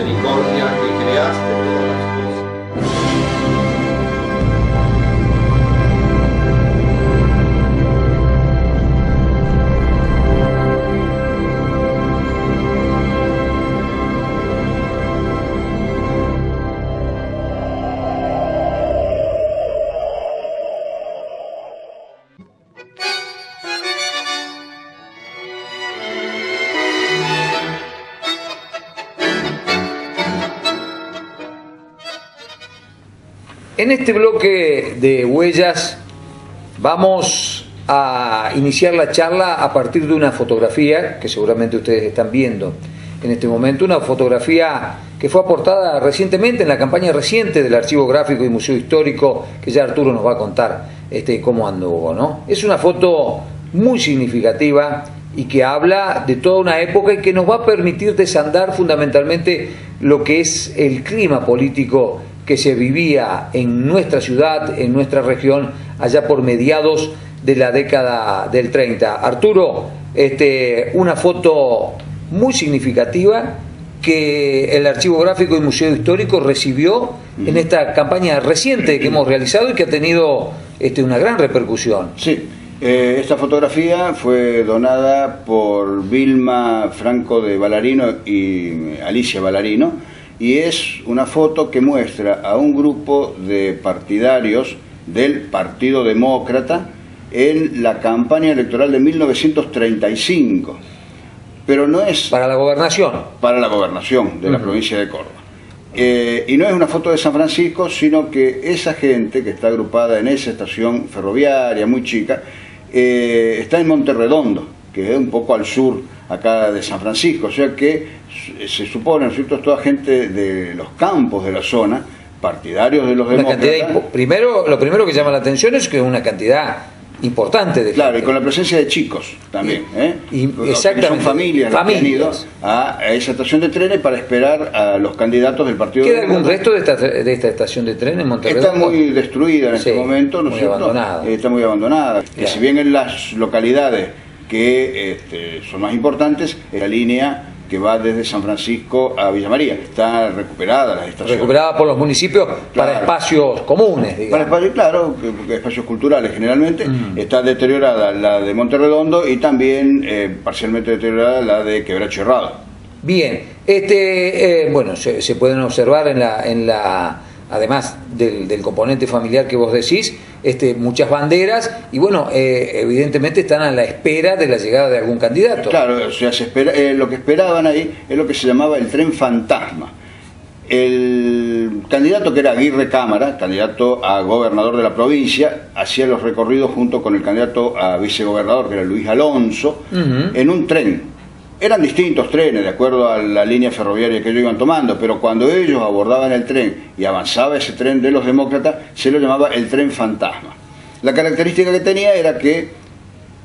misericordia que creaste todas las cosas. En este bloque de huellas vamos a iniciar la charla a partir de una fotografía que seguramente ustedes están viendo en este momento, una fotografía que fue aportada recientemente en la campaña reciente del Archivo Gráfico y Museo Histórico, que ya Arturo nos va a contar cómo anduvo, ¿no? Es una foto muy significativa y que habla de toda una época y que nos va a permitir desandar fundamentalmente lo que es el clima político que se vivía en nuestra ciudad, en nuestra región, allá por mediados de la década del 30. Arturo, una foto muy significativa que el Archivo Gráfico y Museo Histórico recibió en esta campaña reciente que hemos realizado y que ha tenido una gran repercusión. Sí, esta fotografía fue donada por Vilma Franco de Ballarino y Alicia Ballarino, y es una foto que muestra a un grupo de partidarios del Partido Demócrata en la campaña electoral de 1935. Pero no es... Para la gobernación. Para la gobernación de la provincia de Córdoba. Y no es una foto de San Francisco, sino que esa gente que está agrupada en esa estación ferroviaria muy chica, está en Monterredondo, que es un poco al sur acá de San Francisco, o sea que se supone, ¿no es cierto?, es toda gente de los campos de la zona, partidarios de los demócratas. Lo primero que llama la atención es que es una cantidad importante de claro, gente. Y con la presencia de chicos también, exactamente. Son familias las que han ido a esa estación de trenes para esperar a los candidatos del Partido ¿Queda algún resto de esta estación de tren en Monterrey? Está muy destruida en este momento, ¿no es cierto? Abandonada. Está muy abandonada. Claro. Si bien en las localidades que son más importantes, es la línea que va desde San Francisco a Villa María. Está recuperada las estaciones. Recuperada por los municipios, claro, para espacios comunes, digamos. Para espacios, claro, espacios culturales generalmente. Está deteriorada la de Monterredondo y también parcialmente deteriorada la de Quebracho Herrado. Bien, bueno, se pueden observar además del componente familiar que vos decís, muchas banderas y bueno, evidentemente están a la espera de la llegada de algún candidato. Claro, o sea, se espera, lo que esperaban ahí es lo que se llamaba el tren fantasma. El candidato que era Aguirre Cámara, candidato a gobernador de la provincia, hacía los recorridos junto con el candidato a vicegobernador, que era Luis Alonso, en un tren. Eran distintos trenes, de acuerdo a la línea ferroviaria que ellos iban tomando, pero cuando ellos abordaban el tren y avanzaba ese tren de los demócratas, se lo llamaba el tren fantasma. La característica que tenía era que,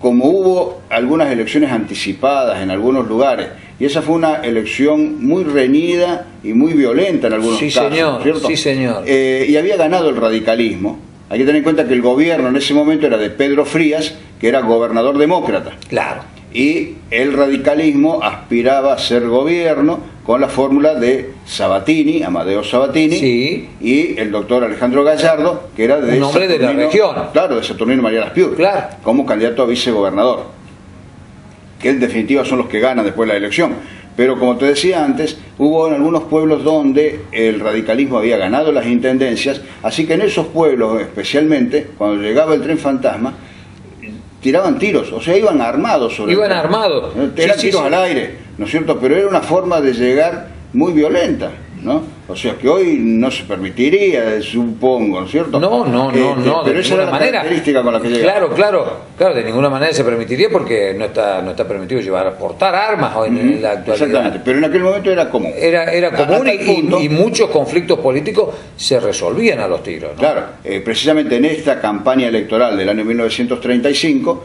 como hubo algunas elecciones anticipadas en algunos lugares, y esa fue una elección muy reñida y muy violenta en algunos casos, señor, ¿cierto? Sí, señor. Y había ganado el radicalismo. Hay que tener en cuenta que el gobierno en ese momento era de Pedro Frías, que era gobernador demócrata. Claro. Y el radicalismo aspiraba a ser gobierno con la fórmula de Sabatini, Amadeo Sabatini, sí, y el doctor Alejandro Gallardo, que era de un hombre de la región. Claro, de Saturnino María Laspiur, claro, como candidato a vicegobernador, que en definitiva son los que ganan después la elección. Pero como te decía antes, hubo en algunos pueblos donde el radicalismo había ganado las intendencias, así que en esos pueblos especialmente, cuando llegaba el tren fantasma, tiraban tiros, o sea, iban armados. Iban armados. Eran tiros al aire, ¿no es cierto? Pero era una forma de llegar muy violenta, ¿no? O sea, que hoy no se permitiría, supongo, ¿no es cierto? No, pero esa era la característica con la que llegaba. Claro, de ninguna manera se permitiría porque no está permitido portar armas hoy en la actualidad. Exactamente, pero en aquel momento era común. Era común y muchos conflictos políticos se resolvían a los tiros, ¿no? Claro, precisamente en esta campaña electoral del año 1935,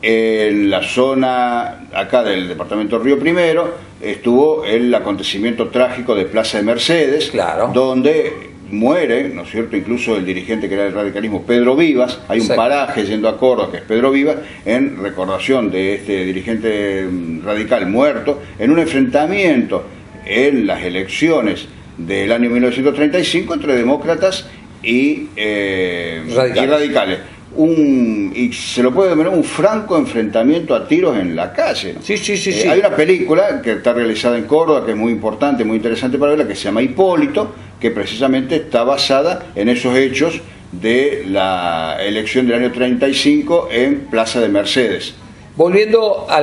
en la zona acá del departamento Río Primero, estuvo el acontecimiento trágico de Plaza de Mercedes, claro, donde muere, ¿no es cierto?, incluso el dirigente que era del radicalismo, Pedro Vivas. Hay un paraje yendo a Córdoba que es Pedro Vivas, en recordación de este dirigente radical muerto, en un enfrentamiento en las elecciones del año 1935 entre demócratas y radicales. Y se lo puede denominar un franco enfrentamiento a tiros en la calle, ¿no? Sí. Hay una película que está realizada en Córdoba, que es muy importante, muy interesante para verla, que se llama Hipólito, que precisamente está basada en esos hechos de la elección del año 35 en Plaza de Mercedes. Volviendo a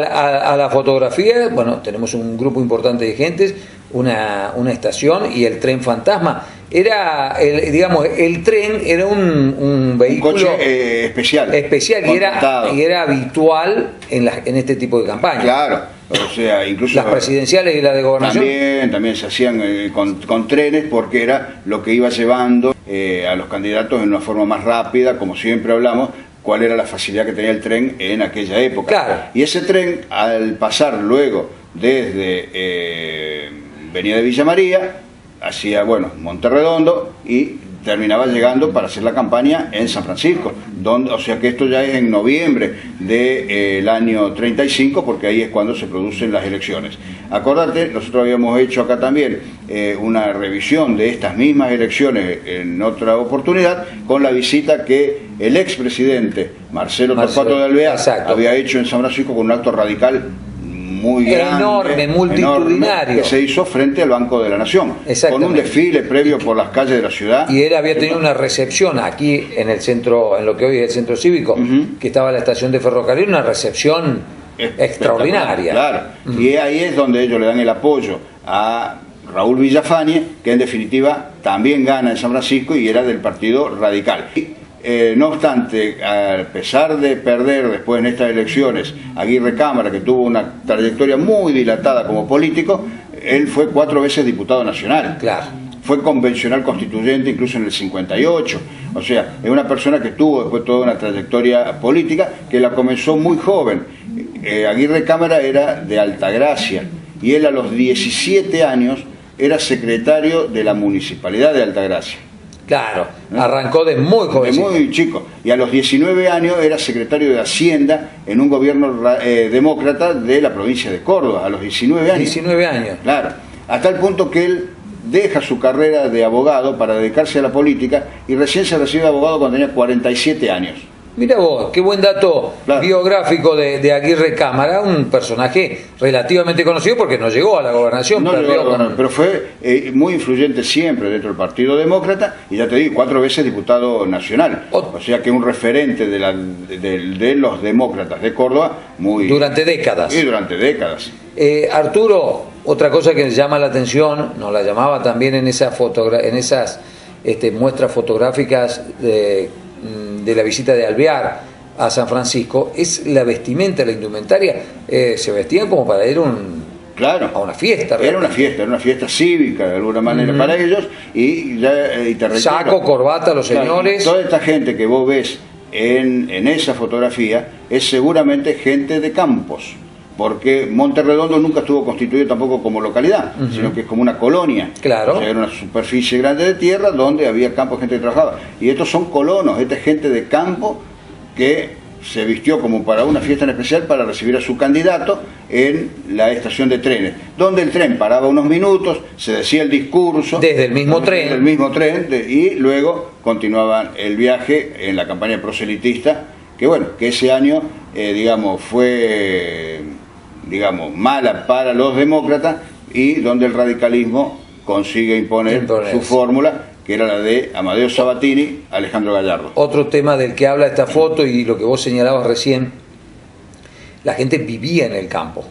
la fotografía, bueno, tenemos un grupo importante de gentes, una estación y el tren fantasma. Era, el tren era un vehículo... Un coche especial y era habitual en este tipo de campañas. Claro, o sea, incluso... Las presidenciales y las de gobernación. También se hacían con trenes, porque era lo que iba llevando a los candidatos en una forma más rápida, como siempre hablamos, cuál era la facilidad que tenía el tren en aquella época. Claro. Y ese tren, al pasar luego desde venía de Villa María, hacía, Monterredondo, y terminaba llegando para hacer la campaña en San Francisco, o sea que esto ya es en noviembre del año 35, porque ahí es cuando se producen las elecciones. Acordate, nosotros habíamos hecho acá también una revisión de estas mismas elecciones en otra oportunidad, con la visita que el expresidente Marcelo Torcuato de Alvear había hecho en San Francisco con un acto radical muy grande, enorme, multitudinario, que se hizo frente al Banco de la Nación, con un desfile previo por las calles de la ciudad. Y él había tenido una recepción aquí en el centro, en lo que hoy es el centro cívico, que estaba en la estación de ferrocarril, una recepción extraordinaria. Claro, y ahí es donde ellos le dan el apoyo a Raúl Villafañe, que en definitiva también gana en San Francisco y era del Partido Radical. No obstante, a pesar de perder después en estas elecciones Aguirre Cámara, que tuvo una trayectoria muy dilatada como político, él fue 4 veces diputado nacional. Claro. Fue convencional constituyente incluso en el 58. O sea, es una persona que tuvo después toda una trayectoria política, que la comenzó muy joven. Aguirre Cámara era de Altagracia y él a los 17 años era secretario de la Municipalidad de Altagracia. Claro, arrancó de muy joven. De muy chico. Y a los 19 años era secretario de Hacienda en un gobierno demócrata de la provincia de Córdoba, a los 19 años. 19 años. Claro, hasta el punto que él deja su carrera de abogado para dedicarse a la política y recién se recibe de abogado cuando tenía 47 años. Mira vos, qué buen dato biográfico de Aguirre Cámara, un personaje relativamente conocido porque no llegó a la gobernación. Pero fue muy influyente siempre dentro del Partido Demócrata y ya te digo, 4 veces diputado nacional. O sea que un referente de los demócratas de Córdoba durante décadas. Sí, durante décadas. Arturo, otra cosa que llama la atención, nos la llamaba también en esas muestras fotográficas de la visita de Alvear a San Francisco, es la vestimenta, la indumentaria. Se vestían como para ir a una fiesta. Era una fiesta cívica de alguna manera para ellos, y te reitero, saco, corbata, los señores. Toda esta gente que vos ves en esa fotografía es seguramente gente de campos, porque Monterredondo nunca estuvo constituido tampoco como localidad, sino que es como una colonia. Claro. O sea, era una superficie grande de tierra donde había campos, gente que trabajaba. Y estos son colonos, esta es gente de campo que se vistió como para una fiesta en especial para recibir a su candidato en la estación de trenes, donde el tren paraba unos minutos, se decía el discurso. Desde el mismo tren. Y luego continuaban el viaje en la campaña proselitista, que ese año, fue mala para los demócratas, y donde el radicalismo consigue imponer su fórmula, que era la de Amadeo Sabatini, Alejandro Gallardo. Otro tema del que habla esta foto y lo que vos señalabas recién, la gente vivía en el campo.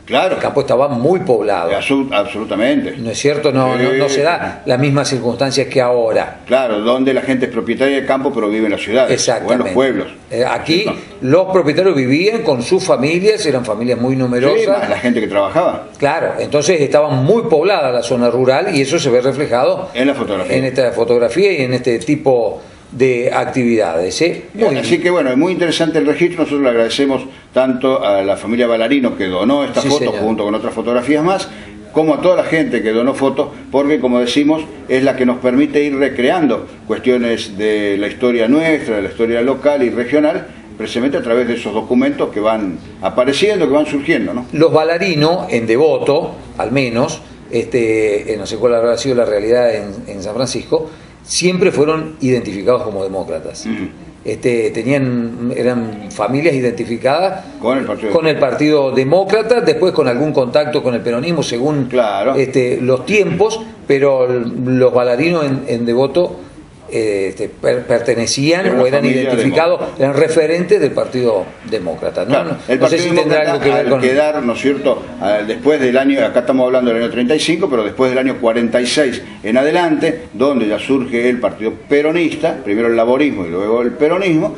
Claro. El campo estaba muy poblado. Absolutamente. ¿No es cierto? No se da las mismas circunstancias que ahora. Claro, donde la gente es propietaria del campo pero vive en las ciudades. Exactamente. O en los pueblos. Aquí los propietarios vivían con sus familias, eran familias muy numerosas. Sí, más la gente que trabajaba. Claro, entonces estaba muy poblada la zona rural y eso se ve reflejado en la fotografía. En esta fotografía y en este tipo de actividades. Así que es muy interesante el registro. Nosotros le agradecemos tanto a la familia Ballarino, que donó esta foto junto con otras fotografías más, como a toda la gente que donó fotos, porque, como decimos, es la que nos permite ir recreando cuestiones de la historia nuestra, de la historia local y regional, precisamente a través de esos documentos que van apareciendo, que van surgiendo, ¿no? Los Ballarino, en Devoto, al menos, no sé cuál habrá sido la realidad en San Francisco, siempre fueron identificados como demócratas. Eran familias identificadas con el Partido Demócrata, después con algún contacto con el peronismo según los tiempos, pero los Ballarino en Devoto pertenecían o eran identificados, eran referentes del Partido Demócrata. ¿No? Claro, el no sé Partido si tendrá algo que ver al con... quedar, ¿no es cierto?, después del año, acá estamos hablando del año 35, pero después del año 46 en adelante, donde ya surge el Partido Peronista, primero el laborismo y luego el peronismo,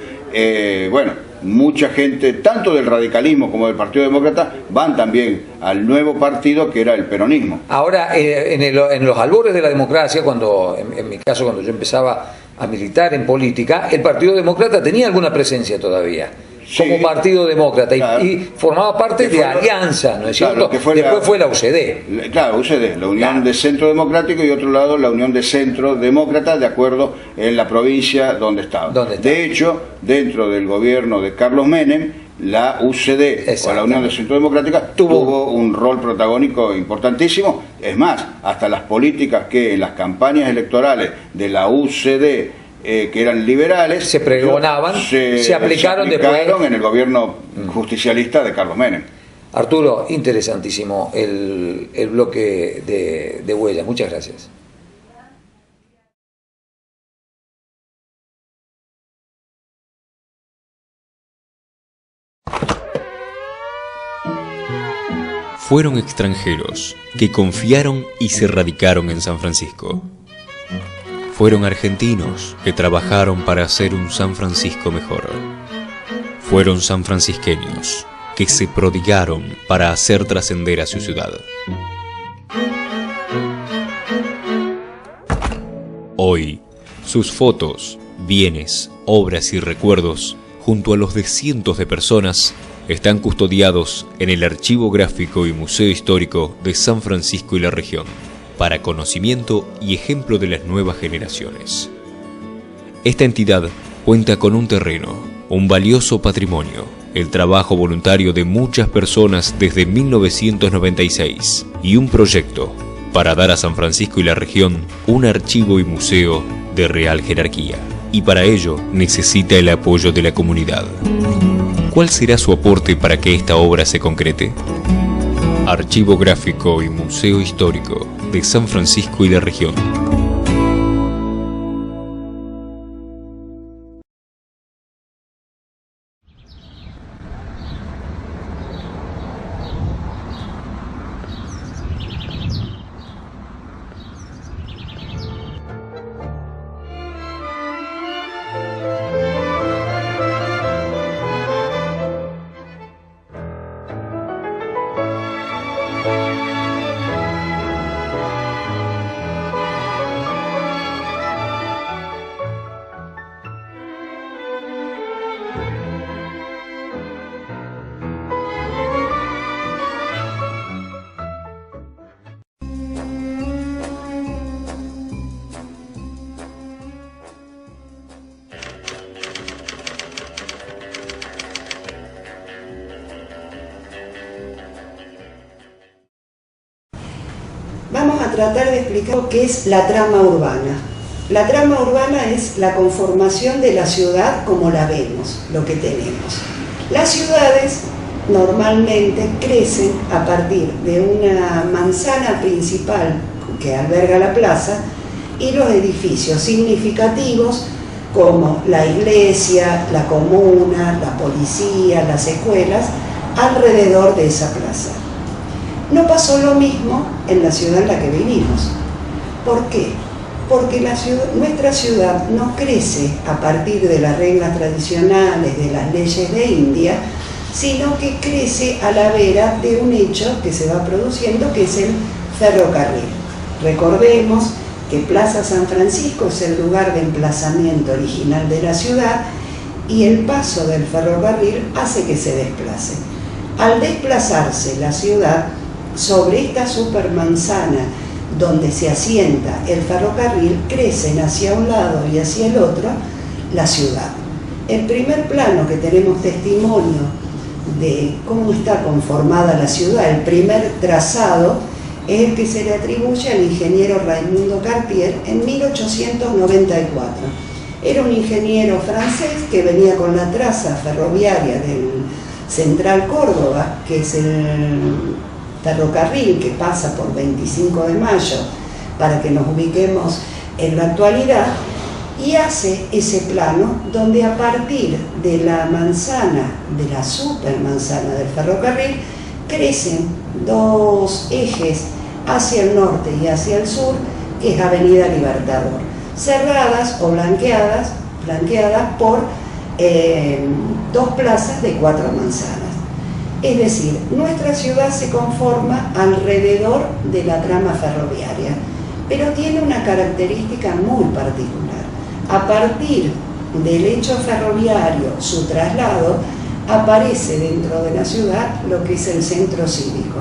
mucha gente, tanto del radicalismo como del Partido Demócrata, van también al nuevo partido que era el peronismo. Ahora, en los albores de la democracia, en mi caso, cuando yo empezaba a militar en política, el Partido Demócrata tenía alguna presencia todavía, como Partido Demócrata, claro, y formaba parte de Alianza, ¿no es cierto? Después fue la UCD. Claro, UCD, la Unión de Centro Democrático, y otro lado la Unión de Centro Demócrata, de acuerdo en la provincia donde estaba. De hecho, dentro del gobierno de Carlos Menem, la UCD, o la Unión de Centro Democrática, tuvo un rol protagónico importantísimo. Es más, hasta las políticas que en las campañas electorales de la UCD, que eran liberales, se pregonaban, se aplicaron después en el gobierno justicialista de Carlos Menem. Arturo, interesantísimo el bloque de Huellas. Muchas gracias. Fueron extranjeros que confiaron y se radicaron en San Francisco. Fueron argentinos que trabajaron para hacer un San Francisco mejor. Fueron sanfrancisqueños que se prodigaron para hacer trascender a su ciudad. Hoy, sus fotos, bienes, obras y recuerdos, junto a los de cientos de personas, están custodiados en el Archivo Gráfico y Museo Histórico de San Francisco y la región, para conocimiento y ejemplo de las nuevas generaciones. Esta entidad cuenta con un terreno, un valioso patrimonio, el trabajo voluntario de muchas personas desde 1996 y un proyecto para dar a San Francisco y la región un archivo y museo de real jerarquía. Y para ello necesita el apoyo de la comunidad. ¿Cuál será su aporte para que esta obra se concrete? Archivo Gráfico y Museo Histórico de San Francisco y la región. Vamos a tratar de explicar qué es la trama urbana. La trama urbana es la conformación de la ciudad como la vemos, lo que tenemos. Las ciudades normalmente crecen a partir de una manzana principal que alberga la plaza y los edificios significativos como la iglesia, la comuna, la policía, las escuelas, alrededor de esa plaza. No pasó lo mismo en la ciudad en la que vivimos. ¿Por qué? Porque nuestra ciudad no crece a partir de las reglas tradicionales, de las leyes de India, sino que crece a la vera de un hecho que se va produciendo, que es el ferrocarril. Recordemos que Plaza San Francisco es el lugar de emplazamiento original de la ciudad y el paso del ferrocarril hace que se desplace. Al desplazarse la ciudad sobre esta supermanzana donde se asienta el ferrocarril, crecen hacia un lado y hacia el otro la ciudad. El primer plano que tenemos testimonio de cómo está conformada la ciudad, el primer trazado, es el que se le atribuye al ingeniero Raimundo Cartier en 1894. Era un ingeniero francés que venía con la traza ferroviaria del Central Córdoba, que es el ferrocarril que pasa por 25 de Mayo, para que nos ubiquemos en la actualidad, y hace ese plano donde a partir de la manzana, de la supermanzana del ferrocarril, crecen dos ejes hacia el norte y hacia el sur, que es Avenida Libertador, cerradas o blanqueadas por dos plazas de 4 manzanas. Es decir, nuestra ciudad se conforma alrededor de la trama ferroviaria, pero tiene una característica muy particular. A partir del hecho ferroviario, su traslado, aparece dentro de la ciudad lo que es el centro cívico.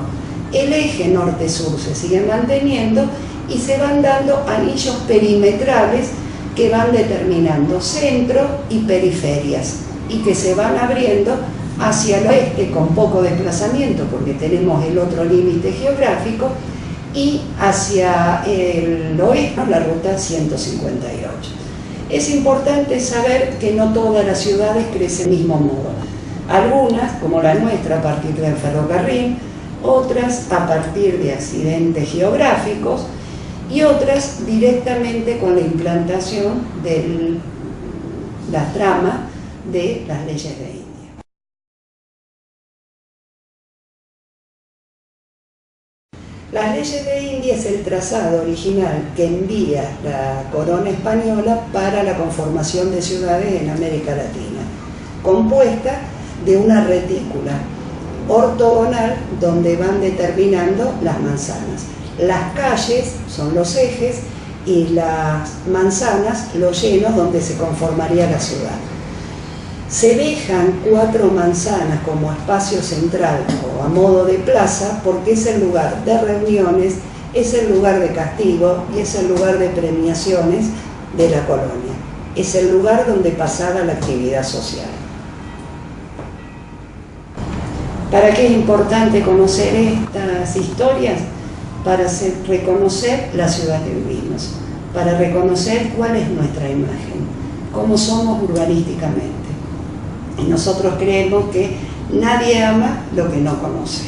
El eje norte-sur se sigue manteniendo y se van dando anillos perimetrales que van determinando centro y periferias y que se van abriendo hacia el oeste con poco desplazamiento porque tenemos el otro límite geográfico, y hacia el oeste la ruta 158. Es importante saber que no todas las ciudades crecen del mismo modo. Algunas, como la nuestra, a partir del ferrocarril, otras a partir de accidentes geográficos y otras directamente con la implantación de la trama de las leyes de India. Las leyes de India es el trazado original que envía la corona española para la conformación de ciudades en América Latina, compuesta de una retícula ortogonal donde van determinando las manzanas. Las calles son los ejes y las manzanas los llenos donde se conformaría la ciudad. Se dejan 4 manzanas como espacio central o a modo de plaza porque es el lugar de reuniones, es el lugar de castigo y es el lugar de premiaciones de la colonia. Es el lugar donde pasaba la actividad social. ¿Para qué es importante conocer estas historias? Para reconocer la ciudad que vivimos, para reconocer cuál es nuestra imagen, cómo somos urbanísticamente. Y nosotros creemos que nadie ama lo que no conoce.